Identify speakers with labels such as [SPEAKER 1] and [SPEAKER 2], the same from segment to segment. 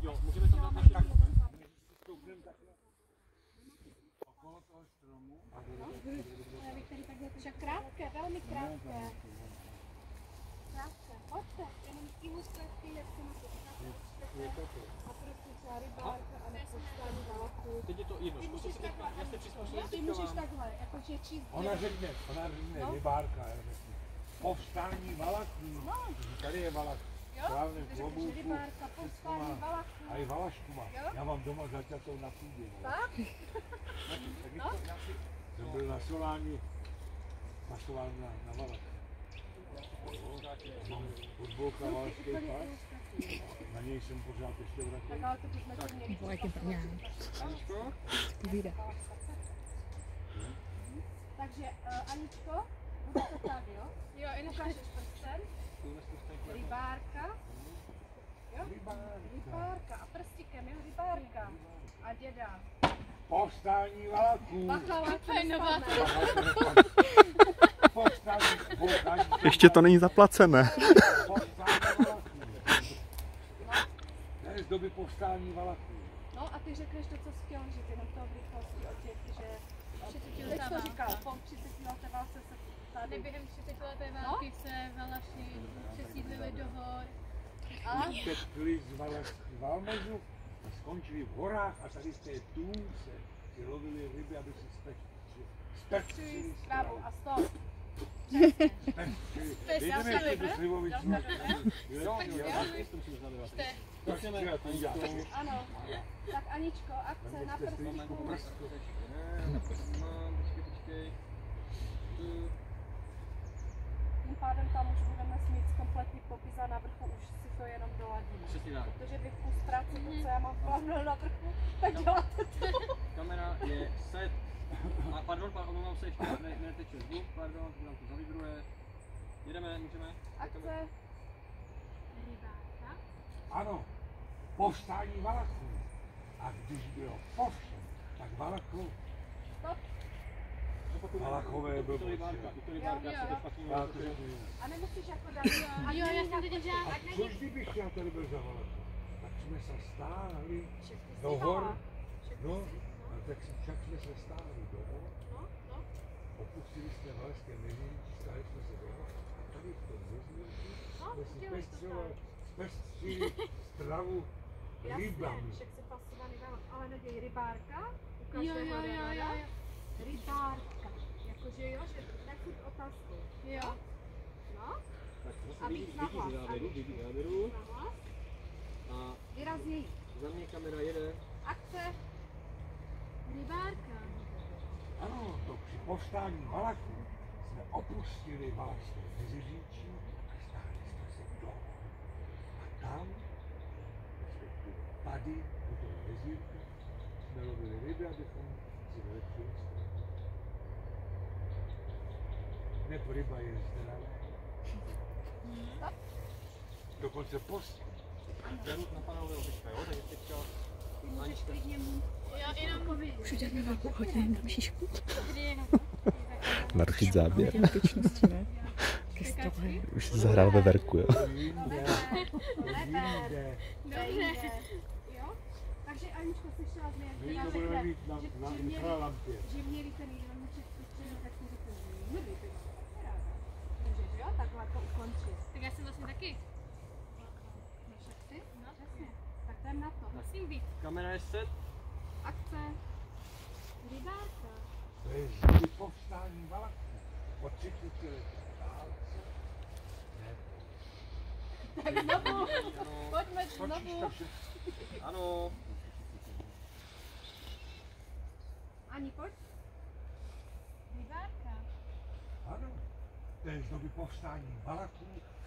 [SPEAKER 1] Jo, můžeme tam dát ještě tak.
[SPEAKER 2] Okolo toho stromu.
[SPEAKER 3] Však krátké, velmi krátké. Krátké, pojďte, jenom ilustraci, jak se na to a prostě třeba rybárka a nepostání válku.
[SPEAKER 1] Teď je to jedno, zkuste si teďka, já se přizpůsobím.
[SPEAKER 3] Ty můžeš takhle, jakože číst.
[SPEAKER 2] Ona řekne rybárka, povstání valaků. Tady je valak. Správně v klobouku. A i valašku má. Já mám doma zaťatou na půdě.
[SPEAKER 3] Tak?
[SPEAKER 2] Jsem byl nasován na valak. Mám fotbolka valašský pas. Na něj jsem pořád ještě vracel.
[SPEAKER 3] Tak ale to bychom to měli.
[SPEAKER 4] Jaký brňán. Povídá.
[SPEAKER 3] Takže Aničko, bude to tak, jo? Jo, jenom ukážeš prsten. Rybárka. Jo? Rybárka. A prstíkem, jo? Rybárka. A děda.
[SPEAKER 2] Povstání valaků.
[SPEAKER 3] Bacha, fajnová.
[SPEAKER 5] Ještě to není zaplacené.
[SPEAKER 2] To je z doby povstání valaků.
[SPEAKER 3] No a ty řekneš to, co jsi chtěl, že ty jenom to v rychlosti od těch, že... Teď to říkal, po 30 leté válce se tady...
[SPEAKER 6] Během 30 leté války se Valaši přesídlili do hor.
[SPEAKER 2] Utekli z Valmezu a skončili v horách a tady z té tůmce si lovili ryby, aby si zpestřili
[SPEAKER 3] stravu. A stop.
[SPEAKER 2] Jdeme ještě do Slivovičů.
[SPEAKER 3] Ano. Tak Aničko, akce na prstku. Tím pádem tam už budeme mít kompletní popis a na vrchu už si to jenom doladíme. Protože bych kus práce, to, co já mám plánovat na vrchu, tak děláte to.
[SPEAKER 1] Kamera je set. A pardon, omlouvám se, ještě neteče zvuk, pardon, to nám to zavibruje. Jedeme, můžeme?
[SPEAKER 3] Akce.
[SPEAKER 6] Rybárka.
[SPEAKER 2] Ano, povstání valaků. A když bylo povšem, tak valaků.
[SPEAKER 3] Stop.
[SPEAKER 2] Valachové byl
[SPEAKER 3] A nemusíš jako dát.
[SPEAKER 6] Jo, já jsem teď dělala.
[SPEAKER 2] A což kdybych já tady byl za valaků? Tak jsme se stáhli do hor. No, a tak však jsme se stáhli do hor. Opustili jsme Valašské Meziříčí, stáhli jsme se do hor. A tady v tom Meziříčí jsme si zpestřili stravu rybami.
[SPEAKER 3] Však se pasovaný dávám, ale neděj rybárka.
[SPEAKER 6] Jo.
[SPEAKER 3] Rybárka. Jakože jo, že nefurt otázku.
[SPEAKER 6] Jo.
[SPEAKER 3] No.
[SPEAKER 1] Tak vidí záběru. A
[SPEAKER 3] Vyraz její.
[SPEAKER 1] za mě kamera jede.
[SPEAKER 3] Akce.
[SPEAKER 6] Rybárka.
[SPEAKER 2] Ano, to při povstání valaků jsme opustili Valašské Meziříčí a stáhli jsme se do hor. A tam, tady, u toho jezírka, jsme lovili ryby, abychom si vylepšili stravu. Nebo ryba je zdravé. Dokonce postí.
[SPEAKER 1] Beru na panelového teďka, jo? Takže teďka...
[SPEAKER 3] Ty můžeš klidně mít.
[SPEAKER 6] Jo, jenom povědět.
[SPEAKER 4] Už uděláme velkou hodinu na mřížku.
[SPEAKER 6] Kdy je na
[SPEAKER 5] Narušit záběr.
[SPEAKER 4] Bezpečnosti, ne? Ke stohle.
[SPEAKER 5] Už se zahrál ve verku, jo.
[SPEAKER 3] Dobře. Jo? Takže Aničko, slyšela jsi mě,
[SPEAKER 2] My to budeme mít na infralampě.
[SPEAKER 3] že měli ten jeden čistý, tak si řekl, že měli by můžeš, jo? Takhle to ukončit.
[SPEAKER 6] Tak já jsem vlastně taky.
[SPEAKER 3] No však ty?
[SPEAKER 6] No,
[SPEAKER 3] Přesně. Tak jdem na to.
[SPEAKER 6] musím být.
[SPEAKER 1] Kamera je set.
[SPEAKER 3] Akce.
[SPEAKER 6] Rybárka.
[SPEAKER 2] To je z povstání valaků. Po 30 letech válce. Ne.
[SPEAKER 3] Tak znovu. Pojďme
[SPEAKER 2] Točíš
[SPEAKER 3] znovu.
[SPEAKER 2] to všechno.
[SPEAKER 1] Ano.
[SPEAKER 3] Ani pojď.
[SPEAKER 6] Rybárka.
[SPEAKER 2] Ano, to je z doby povstání valaků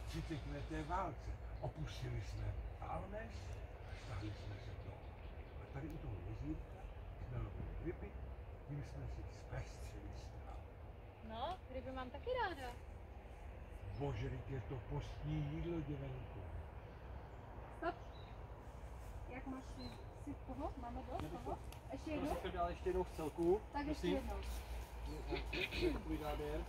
[SPEAKER 2] v 30leté válce. Opustili jsme Almes a stáhli jsme se do hor. A tady u toho jezírka jsme lovili ryby, tím jsme si zpestřili stravu.
[SPEAKER 6] No, ryby mám taky ráda.
[SPEAKER 2] Bože, je to postní jídlo, děvenku.
[SPEAKER 3] Stop. Jak máš si toho? Máme dost toho? Ještě jednou?
[SPEAKER 1] Ještě jednou v celku.
[SPEAKER 3] Tak ještě jednou.
[SPEAKER 1] Takový záběr.